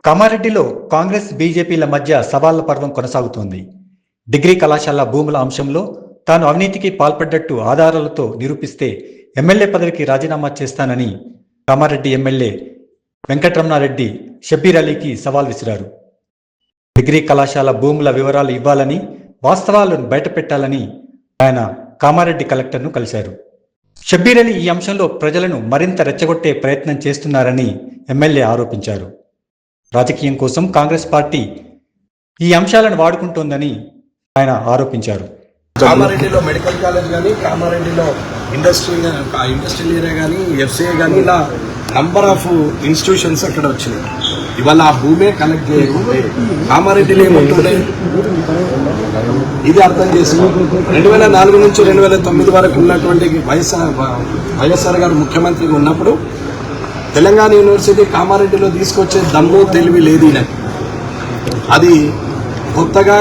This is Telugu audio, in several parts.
కామారెడ్డిలో కాంగ్రెస్ బీజేపీల మధ్య సవాళ్ల పర్వం కొనసాగుతోంది. డిగ్రీ కళాశాల భూముల అంశంలో తాను అవినీతికి పాల్పడ్డట్టు ఆధారాలతో నిరూపిస్తే ఎమ్మెల్యే పదవికి రాజీనామా చేస్తానని కామారెడ్డి ఎమ్మెల్యే వెంకటరమణారెడ్డి షబ్బీర్ అలీకి సవాల్ విసిరారు. డిగ్రీ కళాశాల భూముల వివరాలు ఇవ్వాలని, వాస్తవాలను బయటపెట్టాలని ఆయన కామారెడ్డి కలెక్టర్ను కలిశారు. షబ్బీర్ అలీ ఈ అంశంలో ప్రజలను మరింత రెచ్చగొట్టే ప్రయత్నం చేస్తున్నారని ఎమ్మెల్యే ఆరోపించారు. రాజకీయం కోసం కాంగ్రెస్ పార్టీ ఈ అంశాలను వాడుకుంటోందని ఆయన ఆరోపించారు. కామారెడ్డిలో మెడికల్ కాలేజ్ కానీ, కామారెడ్డిలో ఇండస్ట్రియల్ ఏరియా కానీ, ఎఫ్సీఏ కానీ, ఇలా నంబర్ ఆఫ్ ఇన్స్టిట్యూషన్స్ అక్కడ వచ్చినాయి. ఇవాళ ఆ భూమే కనెక్ట్ చేయకుంటే కామారెడ్డిలో ఏముంటుండే ఇది అర్థం చేసుకోండి. 2004 నుంచి 2009 వరకు ఉన్నటువంటి వైఎస్ఆర్ గారు ముఖ్యమంత్రిగా ఉన్నప్పుడు తెలంగాణ యూనివర్సిటీ కామారెడ్డిలో తీసుకొచ్చే దమ్ము తెలివి లేదు. అది కొత్తగా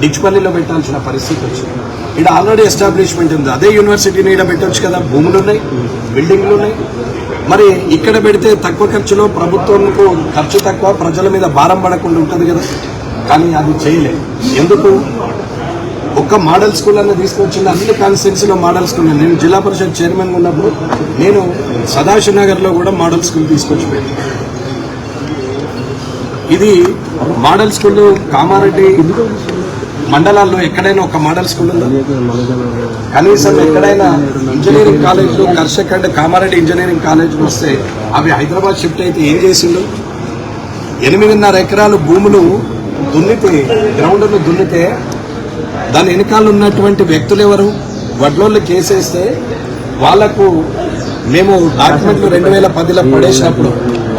డిచ్పల్లిలో పెట్టాల్సిన పరిస్థితి వచ్చింది. ఇక్కడ ఆల్రెడీ ఎస్టాబ్లిష్మెంట్ ఉంది. అదే యూనివర్సిటీని ఇక్కడ పెట్టవచ్చు కదా, భూములు ఉన్నాయి, బిల్డింగ్లు ఉన్నాయి. మరి ఇక్కడ పెడితే తక్కువ ఖర్చులో ప్రభుత్వంకు ఖర్చు తక్కువ, ప్రజల మీద భారం పడకుండా ఉంటుంది కదా. కానీ అది చేయలేదు. ఎందుకు? ఒక్క మోడల్ స్కూల్ అన్న తీసుకొచ్చింది. అన్ని కాన్స్టిట్యున్సీలో మోడల్ స్కూల్. నేను జిల్లా పరిషత్ చైర్మన్ ఉన్నప్పుడు నేను సదాశివ్ నగర్లో కూడా మోడల్ స్కూల్ తీసుకొచ్చి పెట్టాను. ఇది మోడల్ స్కూల్ కామారెడ్డి మండలాల్లో ఎక్కడైనా ఒక మోడల్ స్కూల్ ఉందా? కనీసం ఎక్కడైనా ఇంజనీరింగ్ కాలేజీలు కర్షక్ అండ్ కామారెడ్డి ఇంజనీరింగ్ కాలేజీలు వస్తే అవి హైదరాబాద్ షిఫ్ట్ అయితే ఏం చేసిండు? 8.5 ఎకరాలు భూములు దున్నితే, గ్రౌండ్ను దున్నితే దాని వెనకాల ఉన్నటువంటి వ్యక్తులు ఎవరు? వడ్లోళ్ళు కేసేస్తే వాళ్లకు మేము డాక్యుమెంట్లు 2010లో పడేసినప్పుడు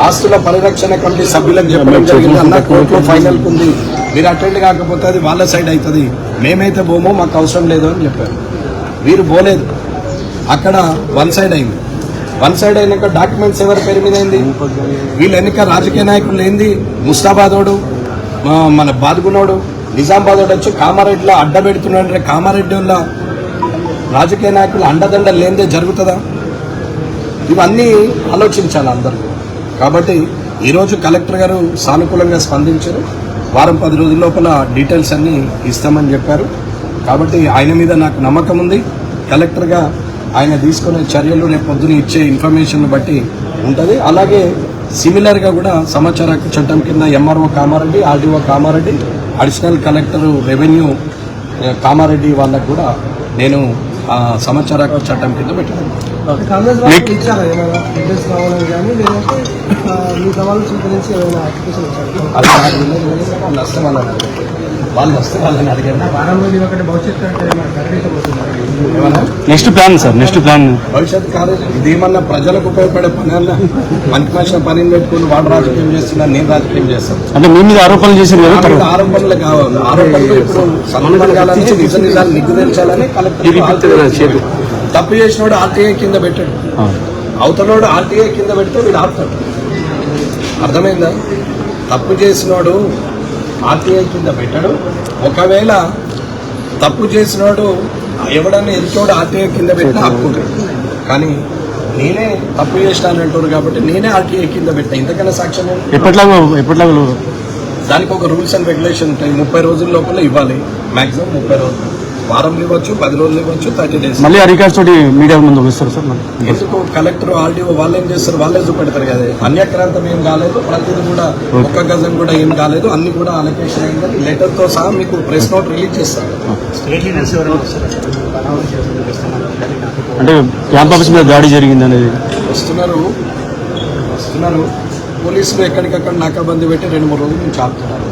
ఆస్తుల పరిరక్షణ కమిటీ సభ్యులకు చెప్పడం జరిగింది. అన్న కోర్టులో ఫైనల్ ఉంది, మీరు అటెండ్ కాకపోతే అది వాళ్ళ సైడ్ అవుతుంది, మేమైతే పోమో, మాకు అవసరం లేదు అని చెప్పారు. వీరు పోలేదు. అక్కడ వన్ సైడ్ అయింది. వన్ సైడ్ అయినాక డాక్యుమెంట్స్ ఎవరి పేరు మీద అయింది? వీళ్ళ ఎన్నిక రాజకీయ నాయకులు ఏంది? ముస్తాబాదోడు, మన బాదుగునోడు, నిజామాబాదోడు వచ్చి కామారెడ్డిలో అడ్డబెడుతున్నాడు. కామారెడ్డిలో రాజకీయ నాయకులు అండదండలు లేనిదే జరుగుతుందా? ఇవన్నీ ఆలోచించాలి అందరూ. కాబట్టి ఈరోజు కలెక్టర్ గారు సానుకూలంగా స్పందించారు. వారం 10 రోజుల లోపల డీటెయిల్స్ అన్నీ ఇస్తామని చెప్పారు. కాబట్టి ఆయన మీద నాకు నమ్మకం ఉంది. కలెక్టర్గా ఆయన తీసుకునే చర్యలు రేపు పొద్దున ఇచ్చే ఇన్ఫర్మేషన్ బట్టి ఉంటుంది. అలాగే సిమిలర్గా కూడా సమాచార హక్కు చట్టం కింద MRO Kamareddy, RDO Kamareddy, additional collector revenue Kamareddy వాళ్ళకు కూడా నేను సమాచార హక్కు చట్టం కింద పెట్టాను. వాళ్ళు వస్తే వాళ్ళని అడిగారు. Next plan sir, next plan భవిష్యత్ కాలేజ్ ఇదేమన్నా ప్రజలకు ఉపయోగపడే పని అన్నా మనకి మనిషిన పనిని పెట్టుకుని వాడు రాజకీయం చేస్తున్నా, నేను రాజకీయం చేస్తాను అంటే మీ మీద ఆరోపణలు చేసిన ఆరోపణలు కావాలి. ఆరోపణలు ఇప్పుడు సమన్వయాలని, నిజ నిజాలు నిగ్గు తెల్చాలని కలెక్టర్. తప్పు చేసినోడు ఆర్టీఐ కింద పెట్టాడు, అవతలోడు ఆర్టీఐ కింద పెడితే వీడు ఆపుతాడు. అర్థమైందా? తప్పు చేసినోడు ఆర్టీఐ కింద పెట్టాడు. ఒకవేళ తప్పు చేసినోడు ఎవడన్నా ఎదుటోడు ఆర్టీఐ కింద పెట్టినా ఆపుకుంటాడు. కానీ నేనే తప్పు చేసినానంటారు కాబట్టి నేనే ఆర్టీఐ కింద పెట్టా. ఇంతకన్నా సాక్ష్యం ఎప్పటిలాగా దానికి ఒక రూల్స్ అండ్ రెగ్యులేషన్ ఉంటాయి. 30 రోజుల లోపల ఇవ్వాలి. మాక్సిమం 30 రోజులు, వారంలో ఇవ్వచ్చు, 10 రోజులు ఇవ్వచ్చు, 30 days. మళ్ళీ అధికారులు తోటి మీడియా ముందు వస్తారు సార్. ఎందుకు? కలెక్టర్, ఆర్డీఓ వాళ్ళు ఏం చేస్తారు? వాళ్ళే చూపెడతారు కదా. అన్యక్రాంతం ఏం కాలేదు, ప్రతిదీ కూడా ఒక్క గజం కూడా ఏం కాలేదు, అన్ని కూడా అలొకేషన్ అయిందని లెటర్తో సహా మీకు ప్రెస్ నోట్ రిలీజ్ చేస్తారు. అంటే క్యాంప్ ఆఫీస్ మీద దాడి జరిగింది అనేది వస్తున్నారు. పోలీసులు ఎక్కడికక్కడ నాకాబందీ పెట్టి 2-3 రోజుల నుంచి ఆపుతున్నారు.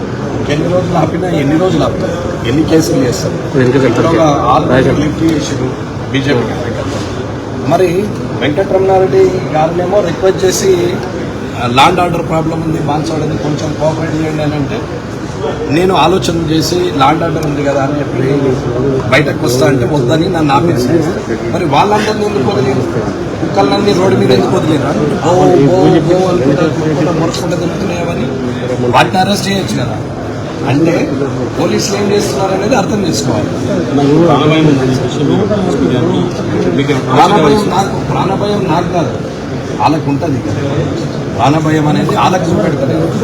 ఎన్ని రోజులు ఆపినా ఎన్ని రోజులు ఆపుతారు? ఎన్ని కేసులు చేస్తారు? బీజేపీ మరి వెంకటరమణారెడ్డి గారినేమో రిక్వెస్ట్ చేసి ల్యాండ్ ఆర్డర్ ప్రాబ్లం ఉంది, బాన్సాడది కొంచెం కోఆపరేట్ చేయండి అని అంటే నేను ఆలోచన చేసి ల్యాండ్ ఆర్డర్ ఉంది కదా అని చెప్పి బయటకు వస్తా అంటే వద్దని నన్ను ఆపేసి, మరి వాళ్ళందరినీ ఎందుకు వదిలేదు? కుక్కలన్నీ రోడ్డు మీద ఎందుకు వదిలేరా? మొరసుకుంటే తిరుగుతున్నాయని వాటిని అరెస్ట్ చేయొచ్చు కదా. అంటే పోలీసులు ఏం చేస్తున్నారు అనేది అర్థం చేసుకోవాలి. ప్రాణభయం నాకు కాదు, వాళ్ళకు ఉంటుంది కదా. ప్రాణభయం అనేది వాళ్ళకు చూపెడతారు.